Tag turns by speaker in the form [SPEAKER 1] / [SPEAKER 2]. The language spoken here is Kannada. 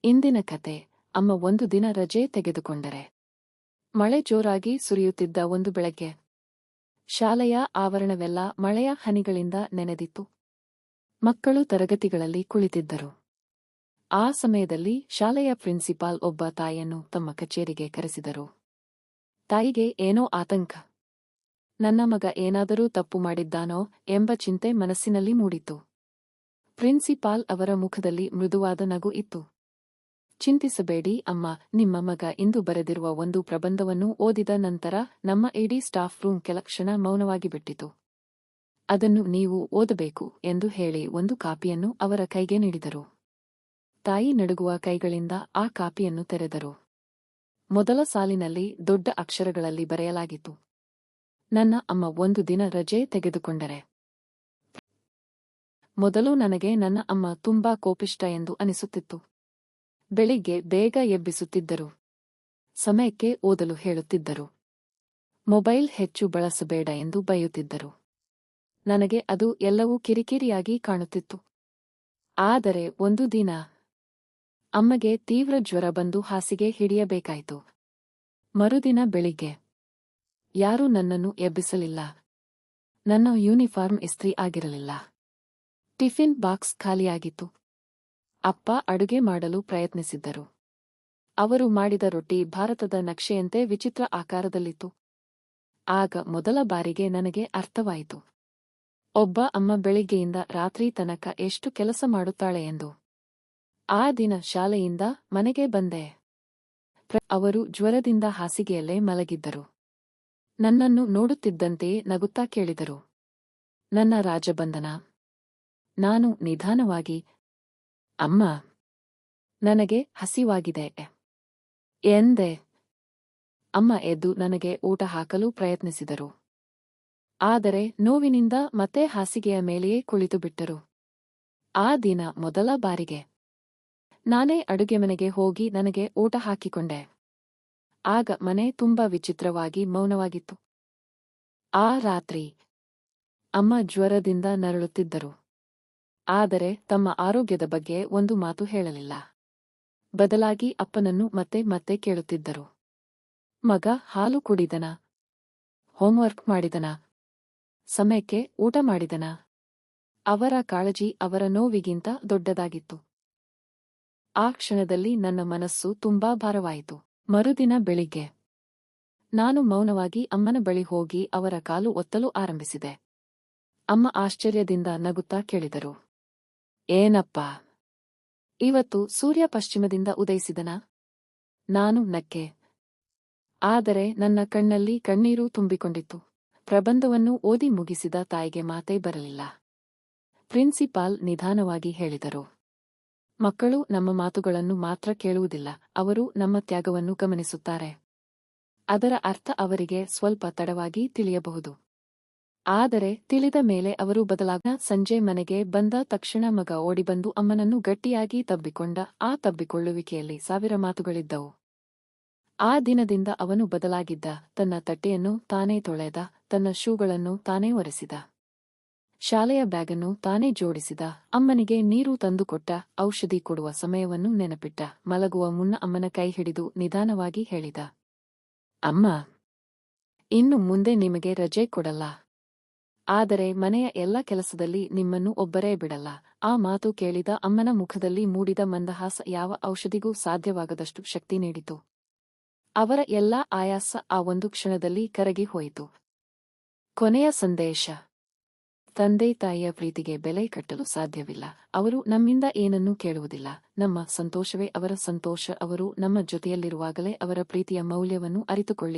[SPEAKER 1] ಇಂದಿನ ಕತೆ. ಅಮ್ಮ ಒಂದು ದಿನ ರಜೆ ತೆಗೆದುಕೊಂಡರೆ. ಮಳೆ ಜೋರಾಗಿ ಸುರಿಯುತ್ತಿದ್ದ ಒಂದು ಬೆಳಗ್ಗೆ. ಶಾಲೆಯ ಆವರಣವೆಲ್ಲ ಮಳೆಯ ಹನಿಗಳಿಂದ ನೆನೆದಿತ್ತು. ಮಕ್ಕಳು ತರಗತಿಗಳಲ್ಲಿ ಕುಳಿತಿದ್ದರು. ಆ ಸಮಯದಲ್ಲಿ ಶಾಲೆಯ ಪ್ರಿನ್ಸಿಪಾಲ್ ಒಬ್ಬ ತಾಯಿಯನ್ನು ತಮ್ಮ ಕಚೇರಿಗೆ ಕರೆಸಿದರು. ತಾಯಿಗೆ ಏನೋ ಆತಂಕ. ನನ್ನ ಮಗ ಏನಾದರೂ ತಪ್ಪು ಮಾಡಿದ್ದಾನೋ ಎಂಬ ಚಿಂತೆ ಮನಸ್ಸಿನಲ್ಲಿ ಮೂಡಿತು. ಪ್ರಿನ್ಸಿಪಾಲ್ ಅವರ ಮುಖದಲ್ಲಿ ಮೃದುವಾದ ನಗು ಇತ್ತು. ಚಿಂತಿಸಬೇಡಿ ಅಮ್ಮ, ನಿಮ್ಮ ಮಗ ಇಂದು ಬರೆದಿರುವ ಒಂದು ಪ್ರಬಂಧವನ್ನು ಓದಿದ ನಂತರ ನಮ್ಮ ಇಡೀ ಸ್ಟಾಫ್ ರೂಮ್ ಕೆಲ ಕ್ಷಣ ಮೌನವಾಗಿ ಬಿಟ್ಟಿತು. ಅದನ್ನು ನೀವು ಓದಬೇಕು ಎಂದು ಹೇಳಿ ಒಂದು ಕಾಪಿಯನ್ನು ಅವರ ಕೈಗೆ ನೀಡಿದರು. ತಾಯಿ ನಡುಗುವ ಕೈಗಳಿಂದ ಆ ಕಾಪಿಯನ್ನು ತೆರೆದರು. ಮೊದಲ ಸಾಲಿನಲ್ಲಿ ದೊಡ್ಡ ಅಕ್ಷರಗಳಲ್ಲಿ ಬರೆಯಲಾಗಿತ್ತು, ನನ್ನ ಅಮ್ಮ ಒಂದು ದಿನ ರಜೆ ತೆಗೆದುಕೊಂಡರೆ. ಮೊದಲು ನನಗೆ ನನ್ನ ಅಮ್ಮ ತುಂಬಾ ಕೋಪಿಷ್ಟ ಎಂದು ಅನಿಸುತ್ತಿತ್ತು. ಬೆಳಿಗ್ಗೆ ಬೇಗ ಎಬ್ಬಿಸುತ್ತಿದ್ದರು. ಸಮಯಕ್ಕೆ ಓದಲು ಹೇಳುತ್ತಿದ್ದರು. ಮೊಬೈಲ್ ಹೆಚ್ಚು ಬಳಸಬೇಡ ಎಂದು ಬೈಯುತ್ತಿದ್ದರು. ನನಗೆ ಅದು ಎಲ್ಲವೂ ಕಿರಿಕಿರಿಯಾಗಿ ಕಾಣುತ್ತಿತ್ತು. ಆದರೆ ಒಂದು ದಿನ ಅಮ್ಮಗೆ ತೀವ್ರ ಜ್ವರ ಬಂದು ಹಾಸಿಗೆ ಹಿಡಿಯಬೇಕಾಯಿತು. ಮರುದಿನ ಬೆಳಿಗ್ಗೆ ಯಾರೂ ನನ್ನನ್ನು ಎಬ್ಬಿಸಲಿಲ್ಲ. ನನ್ನ ಯೂನಿಫಾರ್ಮ್ ಇಸ್ತ್ರಿ ಆಗಿರಲಿಲ್ಲ. ಟಿಫಿನ್ ಬಾಕ್ಸ್ ಖಾಲಿಯಾಗಿತ್ತು. ಅಪ್ಪ ಅಡುಗೆ ಮಾಡಲು ಪ್ರಯತ್ನಿಸಿದ್ದರು. ಅವರು ಮಾಡಿದ ರೊಟ್ಟಿ ಭಾರತದ ನಕ್ಷೆಯಂತೆ ವಿಚಿತ್ರ ಆಕಾರದಲ್ಲಿತ್ತು. ಆಗ ಮೊದಲ ಬಾರಿಗೆ ನನಗೆ ಅರ್ಥವಾಯಿತು, ಒಬ್ಬ ಅಮ್ಮ ಬೆಳಿಗ್ಗೆಯಿಂದ ರಾತ್ರಿ ತನಕ ಎಷ್ಟು ಕೆಲಸ ಮಾಡುತ್ತಾಳೆ ಎಂದು. ಆ ದಿನ ಶಾಲೆಯಿಂದ ಮನೆಗೆ ಬಂದೆ. ಅವರು ಜ್ವರದಿಂದ ಹಾಸಿಗೆಯಲ್ಲೇ ಮಲಗಿದ್ದರು. ನನ್ನನ್ನು ನೋಡುತ್ತಿದ್ದಂತೆಯೇ ನಗುತ್ತಾ ಕೇಳಿದರು, ನನ್ನ ರಾಜಬಂಧನ. ನಾನು ನಿಧಾನವಾಗಿ, ಅಮ್ಮ, ನನಗೆ ಹಸಿವಾಗಿದೆ ಎಂದೆ. ಅಮ್ಮ ಎದ್ದು ನನಗೆ ಊಟ ಹಾಕಲು ಪ್ರಯತ್ನಿಸಿದರು. ಆದರೆ ನೋವಿನಿಂದ ಮತ್ತೆ ಹಾಸಿಗೆಯ ಮೇಲೆಯೇ ಕುಳಿತುಬಿಟ್ಟರು. ಆ ದಿನ ಮೊದಲ ಬಾರಿಗೆ ನಾನೇ ಅಡುಗೆಮನೆಗೆ ಹೋಗಿ ನನಗೆ ಊಟ ಹಾಕಿಕೊಂಡೆ. ಆಗ ಮನೆ ತುಂಬಾ ವಿಚಿತ್ರವಾಗಿ ಮೌನವಾಗಿತ್ತು. ಆ ರಾತ್ರಿ ಅಮ್ಮ ಜ್ವರದಿಂದ ನರಳುತ್ತಿದ್ದರು. ಆದರೆ ತಮ್ಮ ಆರೋಗ್ಯದ ಬಗ್ಗೆ ಒಂದು ಮಾತು ಹೇಳಲಿಲ್ಲ. ಬದಲಾಗಿ ಅಪ್ಪನನ್ನು ಮತ್ತೆ ಮತ್ತೆ ಕೇಳುತ್ತಿದ್ದರು, ಮಗ ಹಾಲು ಕುಡಿದನಾ? ಹೋಂವರ್ಕ್ ಮಾಡಿದನಾ? ಸಮಯಕ್ಕೆ ಊಟ ಮಾಡಿದನಾ? ಅವರ ಕಾಳಜಿ ಅವರ ನೋವಿಗಿಂತ ದೊಡ್ಡದಾಗಿತ್ತು. ಆ ಕ್ಷಣದಲ್ಲಿ ನನ್ನ ಮನಸ್ಸು ತುಂಬಾ ಭಾರವಾಯಿತು. ಮರುದಿನ ಬೆಳಿಗ್ಗೆ ನಾನು ಮೌನವಾಗಿ ಅಮ್ಮನ ಬಳಿ ಹೋಗಿ ಅವರ ಕಾಲು ಒತ್ತಲು ಆರಂಭಿಸಿದೆ. ಅಮ್ಮ ಆಶ್ಚರ್ಯದಿಂದ ನಗುತ್ತಾ ಕೇಳಿದರು, ಏನಪ್ಪಾ, ಇವತ್ತು ಸೂರ್ಯ ಪಶ್ಚಿಮದಿಂದ ಉದಯಿಸಿದನಾ? ನಾನು ನಕ್ಕೆ. ಆದರೆ ನನ್ನ ಕಣ್ಣಲ್ಲಿ ಕಣ್ಣೀರು ತುಂಬಿಕೊಂಡಿತ್ತು. ಪ್ರಬಂಧವನ್ನು ಓದಿ ಮುಗಿಸಿದ ತಾಯಿಗೆ ಮಾತೇ ಬರಲಿಲ್ಲ. ಪ್ರಿನ್ಸಿಪಾಲ್ ನಿಧಾನವಾಗಿ ಹೇಳಿದರು, ಮಕ್ಕಳು ನಮ್ಮ ಮಾತುಗಳನ್ನು ಮಾತ್ರ ಕೇಳುವುದಿಲ್ಲ, ಅವರು ನಮ್ಮ ತ್ಯಾಗವನ್ನು ಗಮನಿಸುತ್ತಾರೆ. ಅದರ ಅರ್ಥ ಅವರಿಗೆ ಸ್ವಲ್ಪ ತಡವಾಗಿ ತಿಳಿಯಬಹುದು. ಆದರೆ ತಿಳಿದ ಮೇಲೆ ಅವರು ಬದಲಾಗ. ಸಂಜೆ ಮನೆಗೆ ಬಂದ ತಕ್ಷಣ ಮಗ ಓಡಿಬಂದು ಅಮ್ಮನನ್ನು ಗಟ್ಟಿಯಾಗಿ ತಬ್ಬಿಕೊಂಡ. ಆ ತಬ್ಬಿಕೊಳ್ಳುವಿಕೆಯಲ್ಲಿ ಸಾವಿರ ಮಾತುಗಳಿದ್ದವು. ಆ ದಿನದಿಂದ ಅವನು ಬದಲಾಗಿದ್ದ. ತನ್ನ ತಟ್ಟೆಯನ್ನು ತಾನೇ ತೊಳೆದ, ತನ್ನ ಶೂಗಳನ್ನು ತಾನೇ ಒರೆಸಿದ, ಶಾಲೆಯ ಬ್ಯಾಗನ್ನು ತಾನೇ ಜೋಡಿಸಿದ, ಅಮ್ಮನಿಗೆ ನೀರು ತಂದುಕೊಟ್ಟ, ಔಷಧಿ ಕೊಡುವ ಸಮಯವನ್ನು ನೆನಪಿಟ್ಟ, ಮಲಗುವ ಮುನ್ನ ಅಮ್ಮನ ಕೈ ಹಿಡಿದು ನಿಧಾನವಾಗಿ ಹೇಳಿದ, ಅಮ್ಮ, ಇನ್ನು ಮುಂದೆ ನಿಮಗೆ ರಜೆ ಕೊಡಲ್ಲ. ಆದರೆ ಮನೆಯ ಎಲ್ಲ ಕೆಲಸದಲ್ಲಿ ನಿಮ್ಮನ್ನು ಒಬ್ಬರೇ ಬಿಡಲ್ಲ. ಆ ಮಾತು ಕೇಳಿದ ಅಮ್ಮನ ಮುಖದಲ್ಲಿ ಮೂಡಿದ ಮಂದಹಾಸ ಯಾವ ಔಷಧಿಗೂ ಸಾಧ್ಯವಾಗದಷ್ಟು ಶಕ್ತಿ ನೀಡಿತು. ಅವರ ಎಲ್ಲಾ ಆಯಾಸ ಆ ಒಂದು ಕ್ಷಣದಲ್ಲಿ ಕರಗಿ ಹೋಯಿತು. ಕೊನೆಯ ಸಂದೇಶ. ತಂದೆ ತಾಯಿಯ ಪ್ರೀತಿಗೆ ಬೆಲೆ ಕಟ್ಟಲು ಸಾಧ್ಯವಿಲ್ಲ. ಅವರು ನಮ್ಮಿಂದ ಏನನ್ನೂ ಕೇಳುವುದಿಲ್ಲ. ನಮ್ಮ ಸಂತೋಷವೇ ಅವರ ಸಂತೋಷ. ಅವರು ನಮ್ಮ ಜೊತೆಯಲ್ಲಿರುವಾಗಲೇ ಅವರ ಪ್ರೀತಿಯ ಮೌಲ್ಯವನ್ನು ಅರಿತುಕೊಳ್ಳಿ.